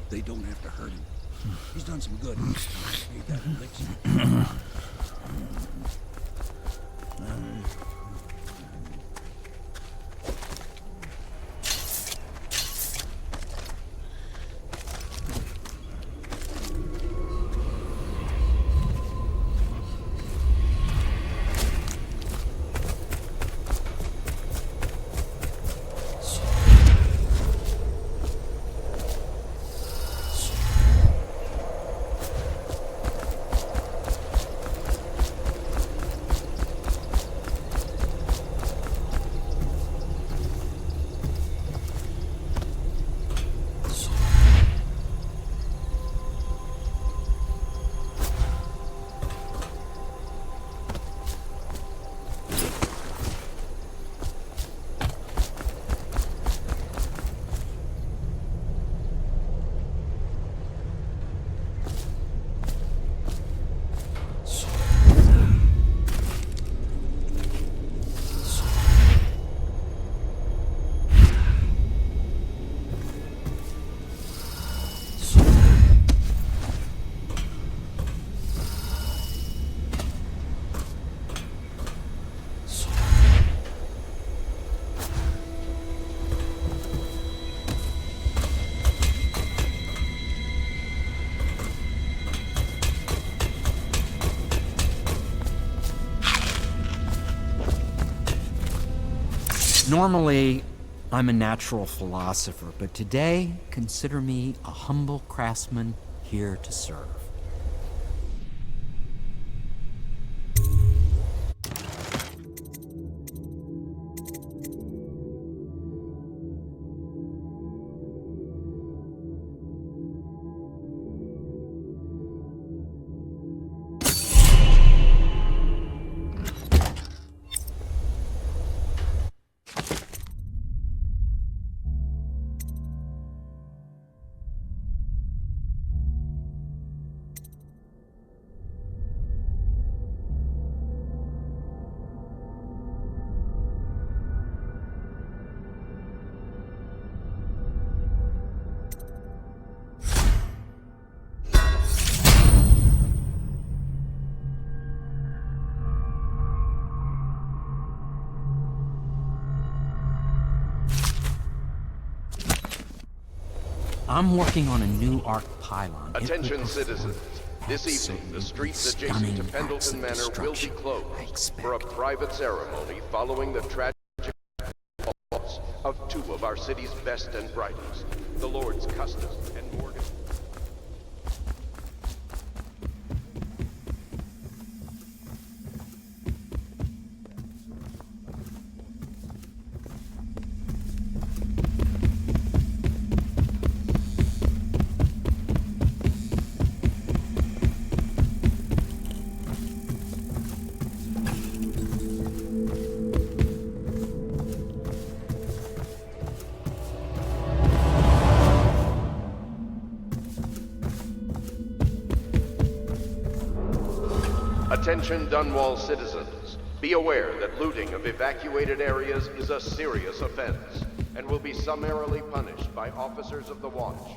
They don't have to hurt him. He's done some good. He got elixir. Normally, I'm a natural philosopher, but today, consider me a humble craftsman here to serve. I'm working on a new arc pylon. Attention citizens. This evening, the streets adjacent to Pendleton Manor will be closed for a private ceremony following the tragic loss of two of our city's best and brightest, the Lords Custis and Morgan. Attention Dunwall citizens. Be aware that looting of evacuated areas is a serious offense and will be summarily punished by officers of the Watch.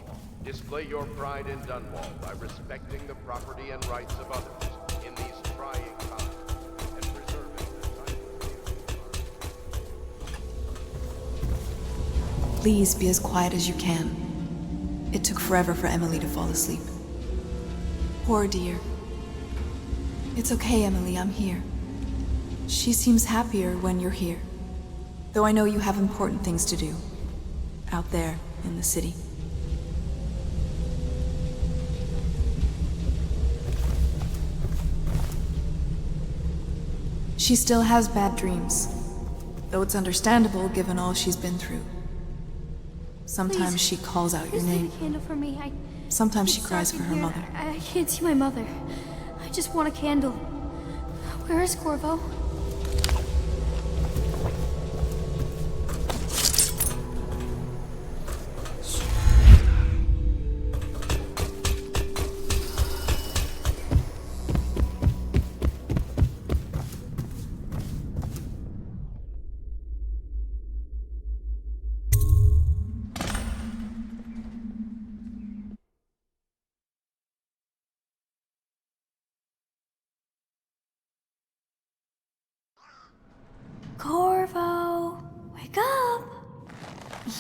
Display your pride in Dunwall by respecting the property and rights of others in these trying times and preserving the Please be as quiet as you can. It took forever for Emily to fall asleep. Poor dear. It's okay, Emily, I'm here. She seems happier when you're here. Though I know you have important things to do. Out there, in the city. She still has bad dreams. Though it's understandable given all she's been through. Sometimes she calls out your name. Light a candle for me. Sometimes she cries for her mother. I can't see my mother. I just want a candle. Where is Corvo?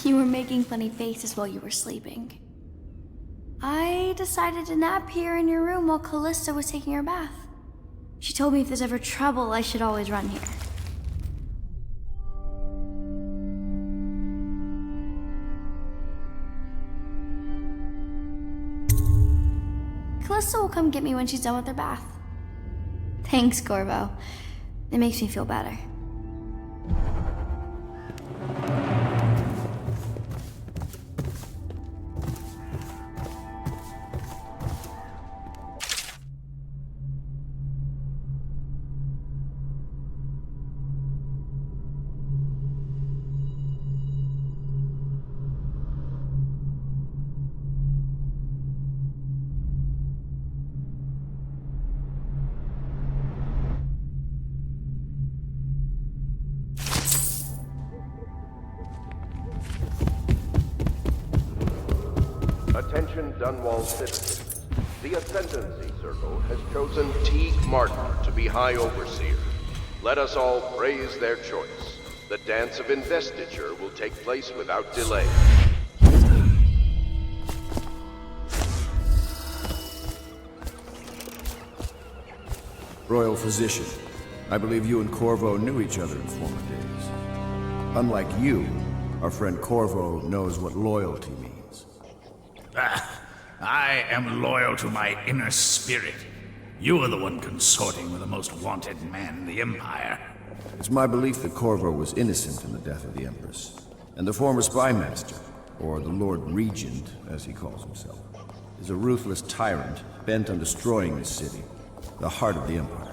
You were making funny faces while you were sleeping. I decided to nap here in your room while Callista was taking her bath. She told me if there's ever trouble, I should always run here. Callista will come get me when she's done with her bath. Thanks, Corvo. It makes me feel better. Attention Dunwall citizens. The Ascendancy Circle has chosen Teague Martin to be High Overseer. Let us all praise their choice. The Dance of Investiture will take place without delay. Royal Physician, I believe you and Corvo knew each other in former days. Unlike you, our friend Corvo knows what loyalty means. I am loyal to my inner spirit. You are the one consorting with the most wanted man in the Empire. It's my belief that Corvo was innocent in the death of the Empress, and the former spy master, or the Lord Regent, as he calls himself, is a ruthless tyrant bent on destroying this city, the heart of the Empire.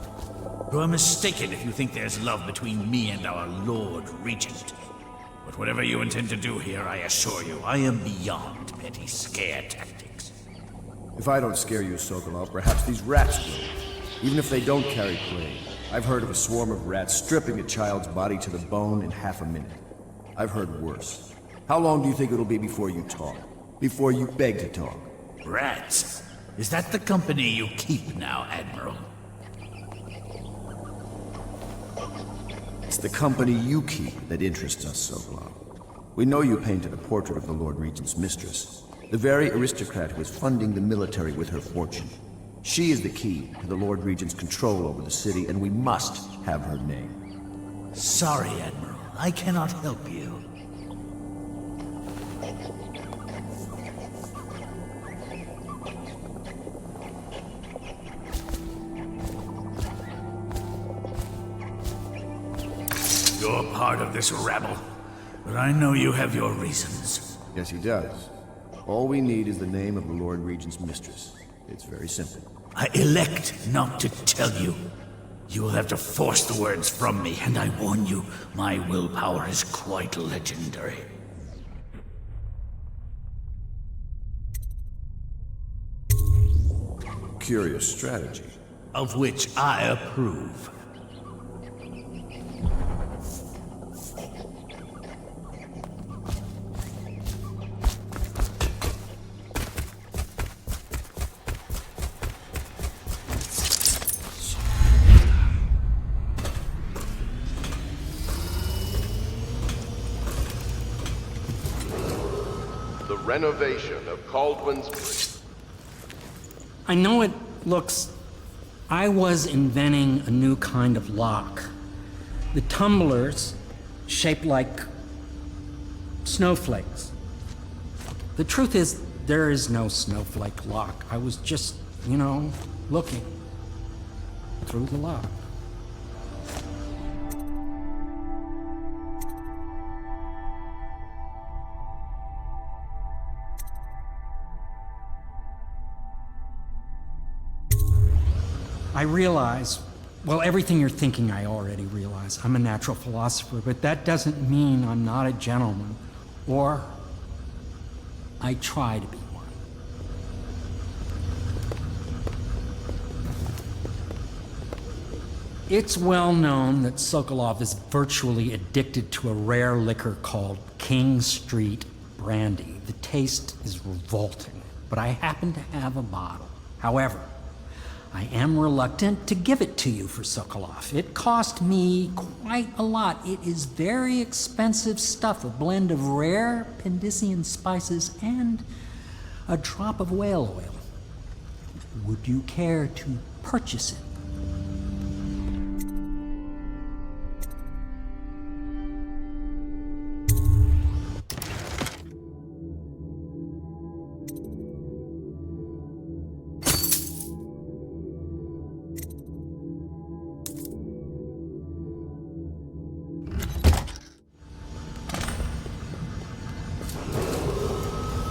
You are mistaken if you think there's love between me and our Lord Regent. But whatever you intend to do here, I assure you, I am beyond petty scare tactics. If I don't scare you, Sokolov, perhaps these rats will. Even if they don't carry plague. I've heard of a swarm of rats stripping a child's body to the bone in half a minute. I've heard worse. How long do you think it'll be before you talk? Before you beg to talk? Rats? Is that the company you keep now, Admiral? It's the company you keep that interests us, Sokolov. We know you painted a portrait of the Lord Regent's mistress, the very aristocrat who is funding the military with her fortune. She is the key to the Lord Regent's control over the city, and we must have her name. Sorry, Admiral. I cannot help you. You're part of this rabble, but I know you have your reasons. Yes, he does. All we need is the name of the Lord Regent's mistress. It's very simple. I elect not to tell you. You will have to force the words from me, and I warn you, my willpower is quite legendary. Curious strategy. Of which I approve. The renovation of Caldwell's... I know it looks... I was inventing a new kind of lock. The tumblers shaped like snowflakes. The truth is, there is no snowflake lock. I was just, looking through the lock. I realize, well, everything you're thinking I already realize. I'm a natural philosopher, but that doesn't mean I'm not a gentleman, or I try to be one. It's well known that Sokolov is virtually addicted to a rare liquor called King Street Brandy. The taste is revolting, but I happen to have a bottle. However, I am reluctant to give it to you for Sokolov. It cost me quite a lot. It is very expensive stuff, a blend of rare Pendician spices and a drop of whale oil. Would you care to purchase it?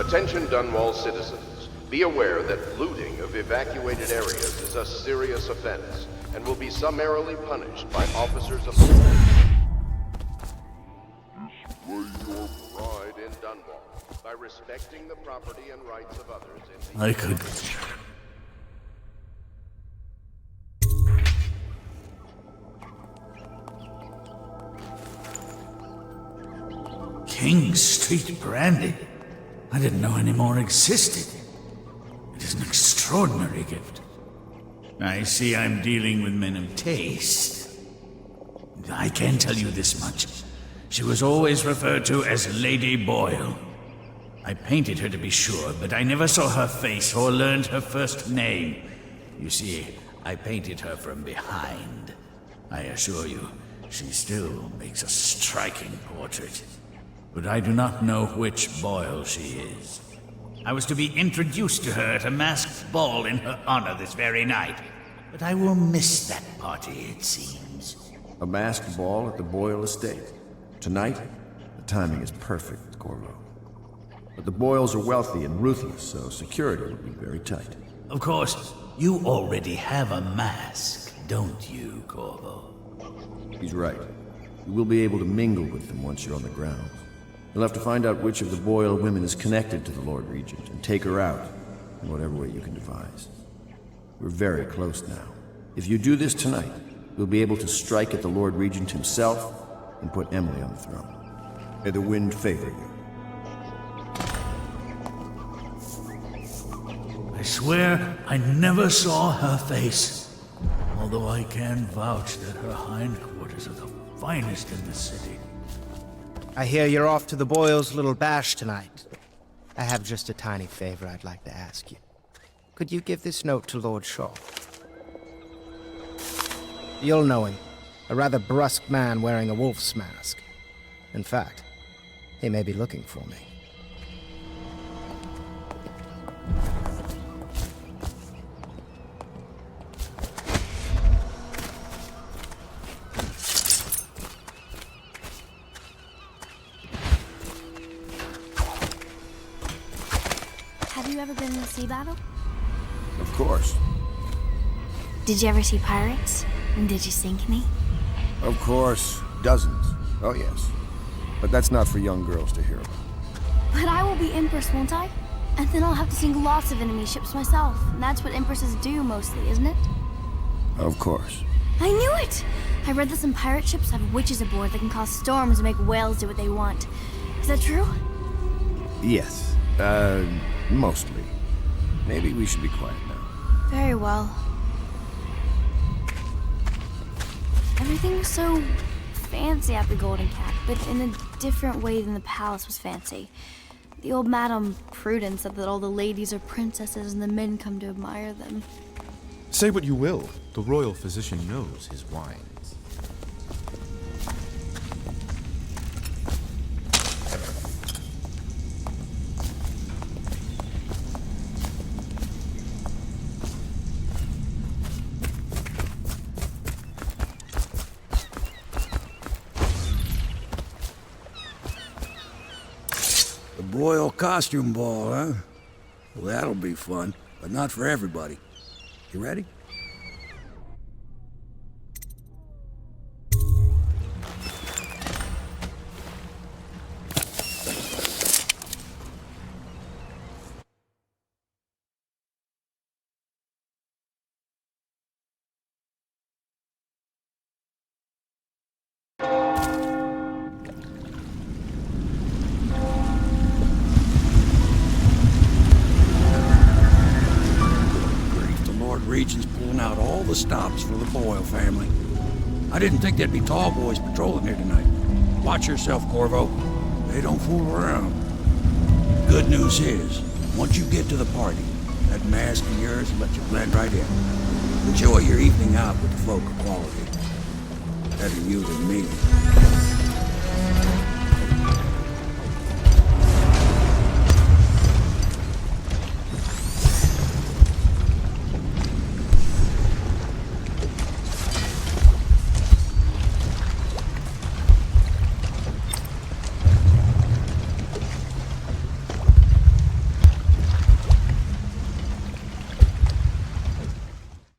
Attention Dunwall citizens. Be aware that looting of evacuated areas is a serious offense and will be summarily punished by officers of the law. Display your pride in Dunwall by respecting the property and rights of others in the... I could... King Street brandy? I didn't know any more existed. It is an extraordinary gift. I see I'm dealing with men of taste. I can tell you this much. She was always referred to as Lady Boyle. I painted her to be sure, but I never saw her face or learned her first name. You see, I painted her from behind. I assure you, she still makes a striking portrait. But I do not know which Boyle she is. I was to be introduced to her at a masked ball in her honor this very night. But I will miss that party, it seems. A masked ball at the Boyle estate. Tonight, the timing is perfect, Corvo. But the Boyles are wealthy and ruthless, so security will be very tight. Of course, you already have a mask, don't you, Corvo? He's right. You will be able to mingle with them once you're on the ground. You'll have to find out which of the Boyle women is connected to the Lord Regent and take her out in whatever way you can devise. We're very close now. If you do this tonight, you'll be able to strike at the Lord Regent himself and put Emily on the throne. May the wind favor you. I swear I never saw her face, although I can vouch that her hindquarters are the finest in the city. I hear you're off to the Boyles' little bash tonight. I have just a tiny favor I'd like to ask you. Could you give this note to Lord Shaw? You'll know him. A rather brusque man wearing a wolf's mask. In fact, he may be looking for me. Have you ever been in a sea battle? Of course. Did you ever see pirates? And did you sink any? Of course. Dozens. Oh, yes. But that's not for young girls to hear about. But I will be Empress, won't I? And then I'll have to sink lots of enemy ships myself. And that's what Empresses do mostly, isn't it? Of course. I knew it! I read that some pirate ships have witches aboard that can cause storms and make whales do what they want. Is that true? Yes. Mostly. Maybe we should be quiet now. Very well. Everything was so fancy at the Golden Cat, but in a different way than the palace was fancy. The old Madame Prudence said that all the ladies are princesses and the men come to admire them. Say what you will, the royal physician knows his wines. Boyle costume ball, huh? Well, that'll be fun, but not for everybody. You ready? Regent's the stops for the Boyle family. I didn't think there'd be tall boys patrolling here tonight. Watch yourself, Corvo. They don't fool around. Good news is, once you get to the party, that mask of yours will let you blend right in. Enjoy your evening out with the folk of quality. Better you than me.